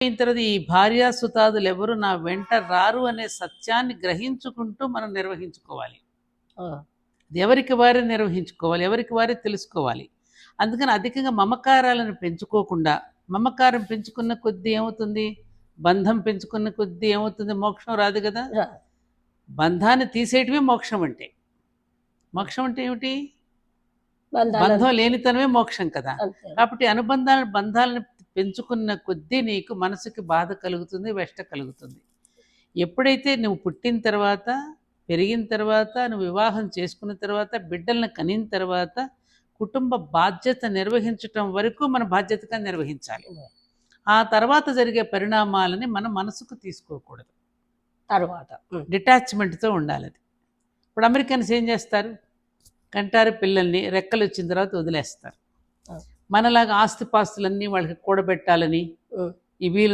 అయిన తర్వాత ఈ భార్యాసుతాదులు ఎవరు నా వెంట రారు అనే సత్యాన్ని గ్రహించుకుంటూ మనం నిర్వహించుకోవాలి. అది ఎవరికి వారే నిర్వహించుకోవాలి, ఎవరికి వారే తెలుసుకోవాలి. అందుకని అధికంగా మమకారాలను పెంచుకోకుండా, మమకారం పెంచుకున్న కొద్దీ ఏమవుతుంది, బంధం పెంచుకున్న కొద్దీ ఏమవుతుంది, మోక్షం రాదు కదా. బంధాన్ని తీసేయటమే మోక్షం అంటే. మోక్షం అంటే ఏమిటి? బంధం లేనితనమే మోక్షం కదా. కాబట్టి బంధాలను పెంచుకున్న కొద్దీ నీకు మనసుకి బాధ కలుగుతుంది, వెష్ట కలుగుతుంది. ఎప్పుడైతే నువ్వు పుట్టిన తర్వాత, పెరిగిన తర్వాత, నువ్వు వివాహం చేసుకున్న తర్వాత, బిడ్డలను కనిన తర్వాత కుటుంబ బాధ్యత నిర్వహించటం వరకు మన బాధ్యతగా నిర్వహించాలి. ఆ తర్వాత జరిగే పరిణామాలని మన మనసుకు తీసుకోకూడదు. తర్వాత డిటాచ్మెంట్తో ఉండాలి. అది ఇప్పుడు అమెరికన్స్ ఏం చేస్తారు, కంటారు పిల్లల్ని రెక్కలు వచ్చిన తర్వాత వదిలేస్తారు. మనలాగా ఆస్తిపాస్తులన్నీ వాళ్ళకి కూడబెట్టాలని, ఈ వీలు